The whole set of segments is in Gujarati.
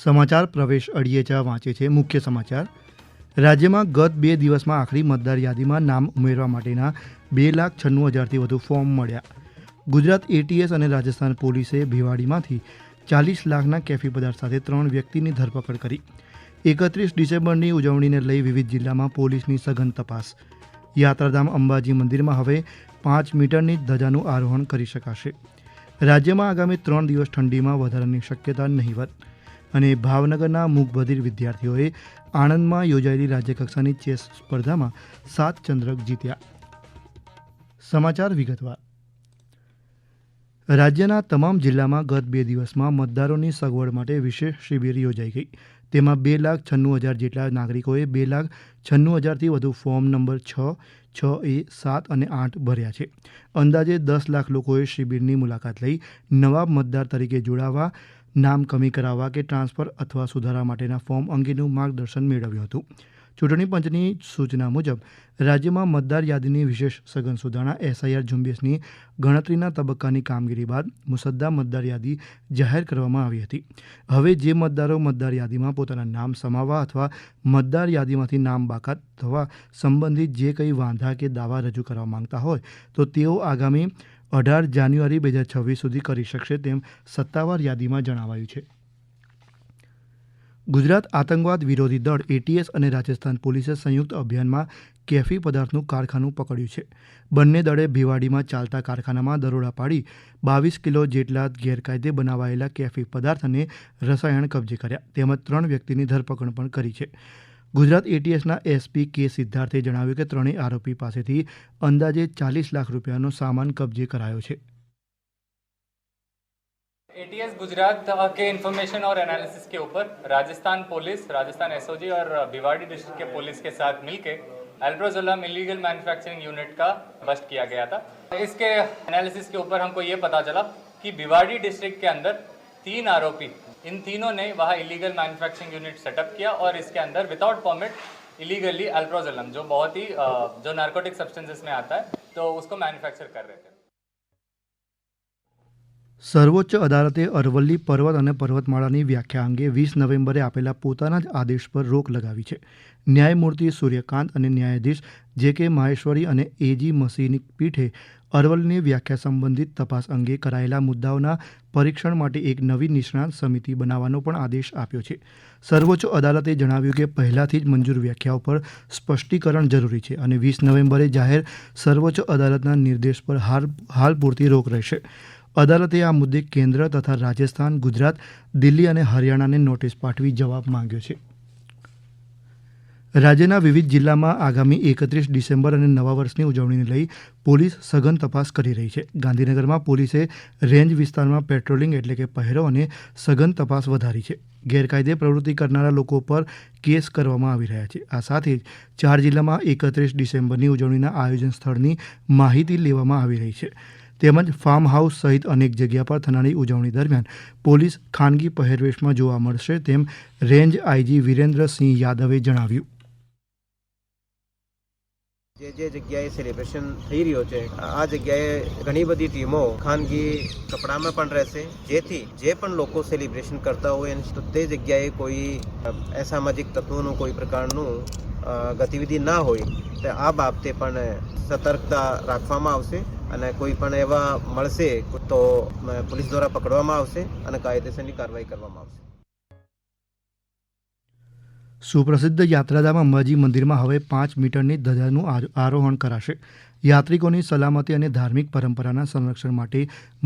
સમાચાર પ્રવેશ અડિયેચા વાંચે છે. મુખ્ય સમાચાર. રાજ્યમાં ગત 2 દિવસમાં આખરી મતદાર યાદીમાં નામ ઉમેરવા માટેના 2,96,000થી વધુ ફોર્મ મળ્યા. ગુજરાત એટીએસ અને રાજસ્થાન પોલીસે ભિવાડીમાંથી 40 લાખના કેફી પદાર્થ સાથે 3 વ્યક્તિની ધરપકડ કરી. 31 ડિસેમ્બરની ઉજવણીને લઈ વિવિધ જિલ્લામાં પોલીસની સઘન તપાસ. યાત્રાધામ અંબાજી મંદિરમાં હવે 5 મીટરની ધજાનું આરોહણ કરી શકાશે. રાજ્યમાં આગામી 3 દિવસ ઠંડીમાં વધારાની શક્યતા નહીવત. અને ભાવનગરના મૂકબધિર વિદ્યાર્થીઓએ આણંદમાં યોજાયેલી રાજ્યકક્ષાની ચેસ સ્પર્ધામાં 7 ચંદ્રક જીત્યા. સમાચાર વિગતવાર. રાજ્યના તમામ જિલ્લામાં ગત 2 દિવસમાં મતદારોની સગવડ માટે વિશેષ શિબિર યોજાઈ ગઈ. તેમાં 2,96,000 જેટલા નાગરિકોએ 2,96,000થી વધુ ફોર્મ નંબર 6, 6A, 7 અને 8 ભર્યા છે. અંદાજે 10 લાખ લોકોએ શિબિરની મુલાકાત લઈ નવા મતદાર તરીકે જોડાવા, નામ કમી કરાવવા કે ટ્રાન્સફર અથવા સુધારા માટેના ફોર્મ અંગેનું માર્ગદર્શન મેળવ્યું હતું. ચૂંટણી પંચની સૂચના મુજબ રાજ્યમાં મતદાર યાદીની વિશેષ સઘન સુધારણા SIR ઝુંબેશની ગણતરીના તબક્કાની કામગીરી બાદ મુસદ્દા મતદાર યાદી જાહેર કરવામાં આવી હતી. હવે જે મતદારો મતદાર યાદીમાં પોતાના નામ સમાવવા અથવા મતદાર યાદીમાંથી નામ બાકાત થવા સંબંધિત જે કંઈ વાંધા કે દાવા રજૂ કરવા માંગતા હોય તો તેઓ આગામી 18 જાન્યુઆરી 2026 સુધી કરી શકશે તેમ સત્તાવાર યાદીમાં જણાવાયું છે. ગુજરાત આતંકવાદ વિરોધી દળ એટીએસ અને રાજસ્થાન પોલીસે સંયુક્ત અભિયાનમાં કેફી પદાર્થનું કારખાનું પકડ્યું છે. બંને દળે ભિવાડીમાં ચાલતા કારખાનામાં દરોડા પાડી 22 કિલો જેટલા ગેરકાયદે બનાવાયેલા કેફી પદાર્થ અને રસાયણ કબજે કર્યા. તેમજ 3 વ્યક્તિની ધરપકડ પણ કરી છે. ગુજરાત એટીએસના SP કે સિદ્ધાર્થે જણાવ્યું કે ત્રણેય આરોપી પાસેથી અંદાજે 40 લાખ રૂપિયાનો સામાન કબજે કરાયો છે. एटीएस गुजरात के इंफॉर्मेशन और एनालिसिस के ऊपर राजस्थान पुलिस, राजस्थान एसओजी और भिवाड़ी डिस्ट्रिक्ट के पुलिस के साथ मिलके अल्प्रोजोलम इलीगल मैन्युफैक्चरिंग यूनिट का बस्ट किया गया था. इसके एनालिसिस के ऊपर हमको ये पता चला कि भिवाड़ी डिस्ट्रिक्ट के अंदर 3 आरोपी, इन तीनों ने वहाँ इलीगल मैन्युफैक्चरिंग यूनिट सेटअप किया और इसके अंदर विदाउट परमिट इलीगली अल्प्रोजोलम जो बहुत ही जो नार्कोटिक सब्सटेंसेस में आता है तो उसको मैन्युफैक्चर कर रहे थे. સર્વોચ્ચ અદાલતે અરવલ્લી પર્વત અને પર્વતમાળાની વ્યાખ્યા અંગે 20 નવેમ્બરે આપેલા પોતાના જ આદેશ પર રોક લગાવી છે. ન્યાયમૂર્તિ સૂર્યકાંત અને ન્યાયાધીશ JK માહેશ્વરી અને AG મસીની પીઠે અરવલ્લીની વ્યાખ્યા સંબંધિત તપાસ અંગે કરાયેલા મુદ્દાઓના પરીક્ષણ માટે એક નવી નિષ્ણાત સમિતિ બનાવવાનો પણ આદેશ આપ્યો છે. સર્વોચ્ચ અદાલતે જણાવ્યું કે પહેલાથી જ મંજૂર વ્યાખ્યાઓ પર સ્પષ્ટીકરણ જરૂરી છે અને 20 નવેમ્બરે જાહેર સર્વોચ્ચ અદાલતના નિર્દેશ પર હાલ પૂરતી રોક રહેશે. અદાલતે આ મુદ્દે કેન્દ્ર તથા રાજસ્થાન, ગુજરાત, દિલ્હી અને હરિયાણાને નોટિસ પાઠવી જવાબ માંગ્યો છે. રાજ્યના વિવિધ જિલ્લામાં આગામી 31 ડિસેમ્બર અને નવા વર્ષની ઉજવણીને લઈ પોલીસ સઘન તપાસ કરી રહી છે. ગાંધીનગરમાં પોલીસે રેન્જ વિસ્તારમાં પેટ્રોલિંગ એટલે કે પહેરો અને સઘન તપાસ વધારી છે. ગેરકાયદે પ્રવૃત્તિ કરનારા લોકો પર કેસ કરવામાં આવી રહ્યા છે. આ સાથે જ 4 જિલ્લામાં 31 ડિસેમ્બરની ઉજવણીના આયોજન સ્થળની માહિતી લેવામાં આવી રહી છે. તેમજ ફાર્મ હાઉસ સહિત અનેક જગ્યા પર થનારી ઉજવણી દરમિયાન પોલીસ ખાનગી પહેરવેશમાં જોવા મળશે તેમ રેન્જ IG વિરેન્દ્રસિંહ યાદવે જણાવ્યું. જે જગ્યાએ સેલિબ્રેશન થઈ રહ્યો છે આ જગ્યાએ ઘણી બધી ટીમો ખાનગી કપડામાં પણ રહેશે, જેથી જે પણ લોકો સેલિબ્રેશન કરતા હોય તો તે જગ્યાએ કોઈ અસામાજિક તત્વોનું કોઈ પ્રકારનું ગતિવિધિ ના હોય તો આ બાબતે પણ સતર્કતા રાખવામાં આવશે અને કોઈ પણ એવા મળશે તો પોલીસ દ્વારા પકડવામાં આવશે અને કાયદેસરની કાર્યવાહી કરવામાં આવશે. સુપ્રસિદ્ધ યાત્રાધામ અંબાજી મંદિરમાં હવે 5 મીટરની ધજાનું આરોહણ કરાશે. યાત્રિકોની સલામતી અને ધાર્મિક પરંપરાના સંરક્ષણ માટે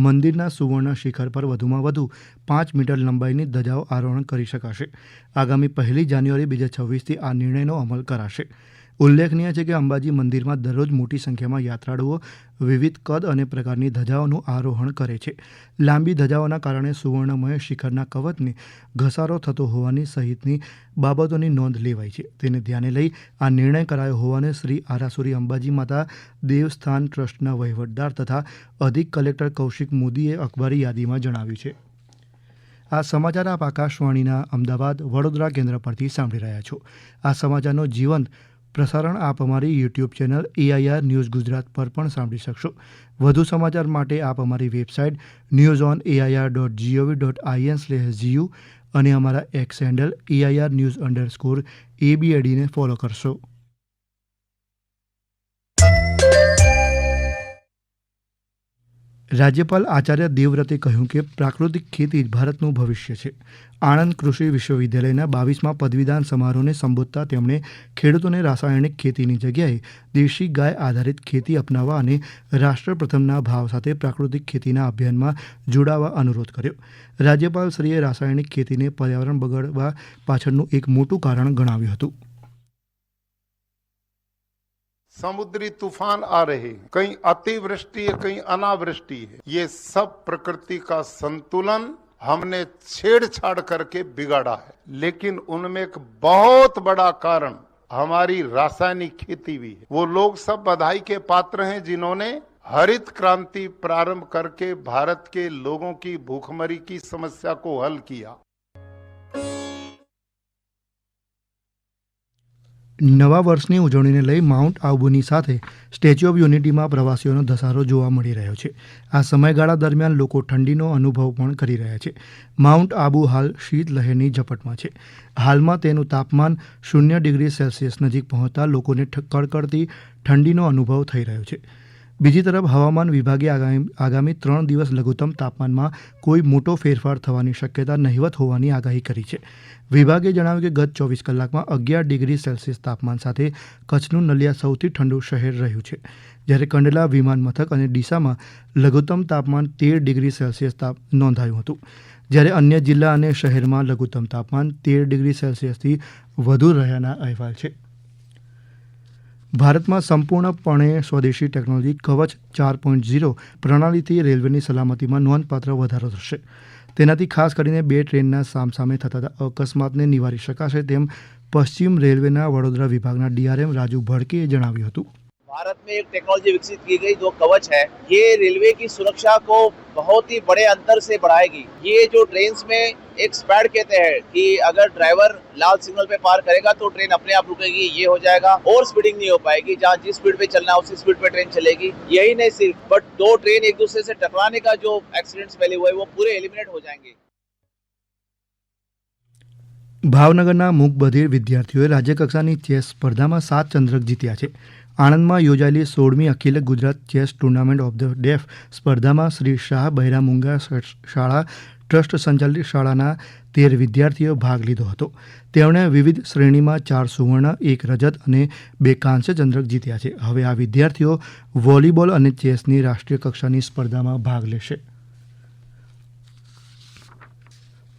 મંદિરના સુવર્ણ શિખર પર વધુમાં વધુ 5 મીટર લંબાઈની ધજાઓ આરોહણ કરી શકાશે. આગામી 1 જાન્યુઆરી 2026થી આ નિર્ણયનો અમલ કરાશે. ઉલ્લેખનીય છે કે અંબાજી મંદિરમાં દરરોજ મોટી સંખ્યામાં યાત્રાળુઓ વિવિધ કદ અને પ્રકારની ધજાઓનું આરોહણ કરે છે. લાંબી ધજાઓના કારણે સુવર્ણમય શિખરના કવચને ઘસારો થતો હોવાની સહિતની બાબતોની નોંધ લેવાઈ છે. તેને ધ્યાને લઈ આ નિર્ણય કરાયો હોવાને શ્રી આરાસુરી અંબાજી માતા દેવસ્થાન ટ્રસ્ટના વહીવટદાર તથા અધિક કલેક્ટર કૌશિક મોદીએ અખબારી યાદીમાં જણાવ્યું છે. આ સમાચાર આપ આકાશવાણીના અમદાવાદ વડોદરા કેન્દ્ર પરથી સાંભળી રહ્યા છો. આ સમાચારનો જીવંત પ્રસારણ આપ અમારી YouTube channel AIR news Gujarat પર પણ સાંભળી શકશો. વધુ સમાચાર માટે આપ અમારી વેબસાઇટ newsonair.gov.in/gu અને અમારા એક્સ હેન્ડલ AIR_news_ABAD ને ફોલો કરશો. રાજ્યપાલ આચાર્ય દેવવ્રતે કહ્યું કે પ્રાકૃતિક ખેતી જ ભારતનું ભવિષ્ય છે. આણંદ કૃષિ વિશ્વવિદ્યાલયના 22મા પદવીદાન સમારોહને સંબોધતા તેમણે ખેડૂતોને રાસાયણિક ખેતીની જગ્યાએ દેશી ગાય આધારિત ખેતી અપનાવવા અને રાષ્ટ્ર પ્રથમના ભાવ સાથે પ્રાકૃતિક ખેતીના અભિયાનમાં જોડાવા અનુરોધ કર્યો. રાજ્યપાલશ્રીએ રાસાયણિક ખેતીને પર્યાવરણ બગાડવા પાછળનું એક મોટું કારણ ગણાવ્યું હતું. समुद्री तूफान आ रहे हैं, कहीं अतिवृष्टि है, कहीं अनावृष्टि है. ये सब प्रकृति का संतुलन हमने छेड़छाड़ करके बिगाड़ा है. लेकिन उनमें एक बहुत बड़ा कारण हमारी रासायनिक खेती भी है. वो लोग सब बधाई के पात्र हैं जिन्होंने हरित क्रांति प्रारंभ करके भारत के लोगों की भूखमरी की समस्या को हल किया. નવા વર્ષની ઉજવણીને લઈ માઉન્ટ આબુની સાથે સ્ટેચ્યુ ઓફ યુનિટીમાં પ્રવાસીઓનો ધસારો જોવા મળી રહ્યો છે. આ સમયગાળા દરમિયાન લોકો ઠંડીનો અનુભવ પણ કરી રહ્યા છે. માઉન્ટ આબુ હાલ શીત લહેરની ઝપટમાં છે. હાલમાં તેનું તાપમાન 0 ડિગ્રી સેલ્સિયસ નજીક પહોંચતા લોકોને કડકડતી ઠંડીનો અનુભવ થઈ રહ્યો છે. બીજી તરફ હવામાન વિભાગે આગામી 3 દિવસ લઘુત્તમ તાપમાનમાં કોઈ મોટો ફેરફાર થવાની શક્યતા નહિવત હોવાની આગાહી કરી છે. વિભાગે જણાવ્યું કે ગત 24 કલાકમાં 11 ડિગ્રી સેલ્સિયસ તાપમાન સાથે કચ્છનું નલિયા સૌથી ઠંડુ શહેર રહ્યું છે. જ્યારે કંડલા વિમાન મથક અને ડીસામાં લઘુત્તમ તાપમાન 13 ડિગ્રી સેલ્સિયસ નોંધાયું હતું. જ્યારે અન્ય જિલ્લા અને શહેરમાં લઘુત્તમ તાપમાન 13 ડિગ્રી સેલ્સિયસથી વધુ રહ્યાના અહેવાલ છે. ભારતમાં સંપૂર્ણપણે સ્વદેશી ટેકનોલોજી કવચ 4.0 પ્રણાલીથી રેલવેની સલામતીમાં નોંધપાત્ર વધારો થશે. તેનાથી ખાસ કરીને 2 ટ્રેનના સામસામે થતા અકસ્માતને નિવારી શકાશે તેમ પશ્ચિમ રેલવેના વડોદરા વિભાગના DRM રાજુ ભડકેએ જણાવ્યું હતું. भारत में एक टेक्नोलॉजी विकसित की गई जो कवच है, ये रेलवे की सुरक्षा को बहुत ही बड़े अंतर से बढ़ाएगी. ये जो ट्रेन में एक स्पैड कहते हैं कि अगर ड्राइवर लाल सिग्नल पे पार करेगा तो ट्रेन अपने आप रुकेगी, ये हो जाएगा. और स्पीडिंग नहीं हो पाएगी, जहाँ जिस स्पीड पे चलना है उसी स्पीड पे ट्रेन चलेगी. यही नहीं सिर्फ बट 2 ट्रेन एक दूसरे से टकराने का जो एक्सीडेंट्स पहले हुए वो पूरे एलिमिनेट हो जाएंगे. ભાવનગરના મૂકબધિર વિદ્યાર્થીઓએ રાજ્યકક્ષાની ચેસ સ્પર્ધામાં 7 ચંદ્રક જીત્યા છે. આણંદમાં યોજાયેલી 16મી Akhil Gujarat chess tournament of the deaf સ્પર્ધામાં શ્રી શાહ બહેરા મુંગા શાળા ટ્રસ્ટ સંચાલિત શાળાના 13 વિદ્યાર્થીઓએ ભાગ લીધો હતો. તેમણે વિવિધ શ્રેણીમાં 4 સુવર્ણ, 1 રજત અને 2 કાંસ્ય ચંદ્રક જીત્યા છે. હવે આ વિદ્યાર્થીઓ વોલીબોલ અને ચેસની રાષ્ટ્રીય કક્ષાની સ્પર્ધામાં ભાગ લેશે.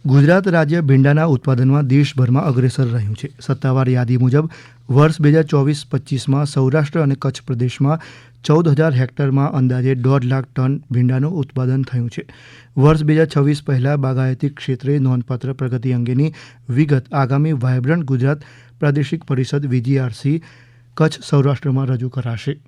ગુજરાત રાજ્ય ભીંડાના ઉત્પાદનમાં દેશભરમાં અગ્રેસર રહ્યું છે. સત્તાવાર યાદી મુજબ વર્ષ 2024-25માં સૌરાષ્ટ્ર અને કચ્છ પ્રદેશમાં 14,000 હેક્ટરમાં અંદાજે 1.5 લાખ ટન ભીંડાનું ઉત્પાદન થયું છે. વર્ષ 2026 પહેલાં બાગાયતી ક્ષેત્રે નોંધપાત્ર પ્રગતિ અંગેની વિગત આગામી વાયબ્રન્ટ ગુજરાત પ્રાદેશિક પરિષદ VGRC કચ્છ સૌરાષ્ટ્રમાં રજૂ કરાશે.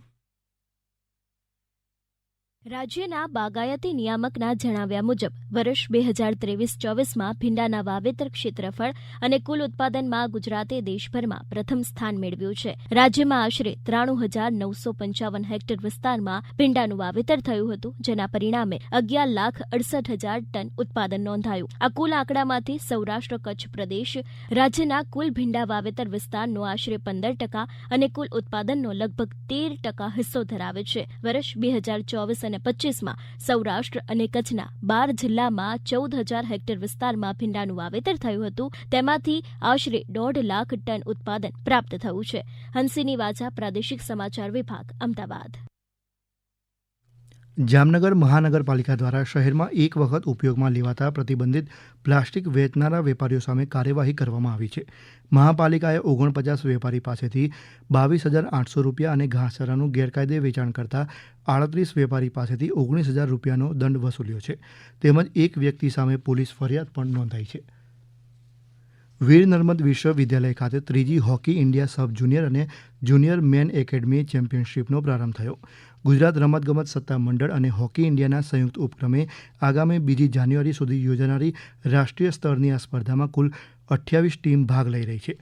રાજ્યના બાગાયતી નિયામકના જણાવ્યા મુજબ વર્ષ 2023-24માં ભીંડાના વાવેતર ક્ષેત્રફળ અને કુલ ઉત્પાદનમાં ગુજરાતે દેશભરમાં પ્રથમ સ્થાન મેળવ્યું છે. રાજ્યમાં આશરે 93,955 હેક્ટર વિસ્તારમાં ભીંડાનું વાવેતર થયું હતું, જેના પરિણામે 11,68,000 ટન ઉત્પાદન નોંધાયું. આ કુલ આંકડામાંથી સૌરાષ્ટ્ર કચ્છ પ્રદેશ રાજ્યના કુલ ભીંડા વાવેતર વિસ્તારનો આશરે 15% અને કુલ ઉત્પાદનનો લગભગ 13% હિસ્સો ધરાવે છે. વર્ષ 2024 અને 25માં સૌરાષ્ટ્ર અને કચ્છના 12 જિલ્લામાં 14,000 હેક્ટર વિસ્તારમાં ભીંડાનું વાવેતર થયું હતું. તેમાંથી આશરે 1.5 લાખ ટન ઉત્પાદન પ્રાપ્ત થયું છે. હંસિની વાજા, પ્રાદેશિક સમાચાર વિભાગ, અમદાવાદ. જામનગર મહાનગરપાલિકા દ્વારા શહેરમાં એક વખત ઉપયોગમાં લેવાતા પ્રતિબંધિત પ્લાસ્ટિક વેચનારા વેપારીઓ સામે કાર્યવાહી કરવામાં આવી છે. મહાપાલિકાએ 49 વેપારી પાસેથી 22,800 રૂપિયા અને ઘાસચારાનું ગેરકાયદે વેચાણ કરતા 38 વેપારી પાસેથી 19,000 રૂપિયાનો દંડ વસૂલ્યો છે. તેમજ એક વ્યક્તિ સામે પોલીસ ફરિયાદ પણ નોંધાઈ છે. વીર નર્મદ વિશ્વવિદ્યાલય ખાતે 3જી હોકી ઇન્ડિયા સબ જુનિયર અને જુનિયર મેન એકેડમી ચેમ્પિયનશિપનો પ્રારંભ થયો. ગુજરાત રમતગમત સત્તા મંડળ અને હોકી ઇન્ડિયાના સંયુક્ત ઉપક્રમે આગામી 2 જાન્યુઆરી સુધી યોજાનારી રાષ્ટ્રીય સ્તરની આ સ્પર્ધામાં કુલ 28 ટીમ ભાગ લઈ રહી છે.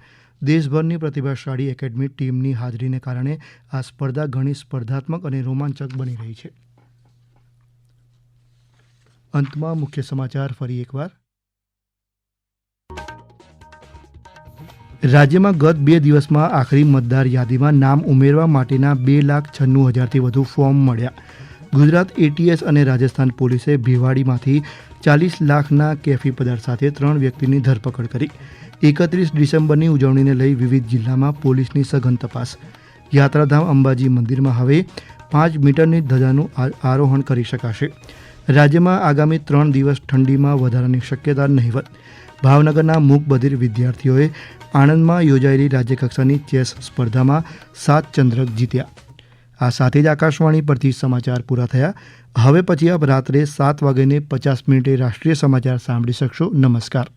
દેશભરની પ્રતિભાશાળી એકેડમી ટીમની હાજરીને કારણે આ સ્પર્ધા ઘણી સ્પર્ધાત્મક અને રોમાંચક બની રહી છે. અંતમાં મુખ્ય સમાચાર ફરી એકવાર. રાજ્યમાં ગત 2 દિવસમાં આખરી મતદાર યાદીમાં નામ ઉમેરવા માટેના 2,96,000થી વધુ ફોર્મ મળ્યા. ગુજરાત એટીએસ અને રાજસ્થાન પોલીસે ભિવાડીમાંથી 40 લાખના કેફી પદાર્થ સાથે 3 વ્યક્તિની ધરપકડ કરી. 31 ડિસેમ્બરની ઉજવણીને લઈ વિવિધ જિલ્લામાં પોલીસની સઘન તપાસ. યાત્રાધામ અંબાજી મંદિરમાં હવે 5 મીટરની ધજાનું આરોહણ કરી શકાશે. રાજ્યમાં આગામી 3 દિવસ ઠંડીમાં વધારાની શક્યતા નહિવત. ભાવનગરના મૂકબધિર વિદ્યાર્થીઓએ આણંદમાં યોજાયેલી રાજ્યકક્ષાની ચેસ સ્પર્ધામાં 7 ચંદ્રક જીત્યા. આ સાથે જ આકાશવાણી પરથી સમાચાર પૂરા થયા. હવે પછી આપ રાત્રે 7:50 રાષ્ટ્રીય સમાચાર સાંભળી શકશો. નમસ્કાર.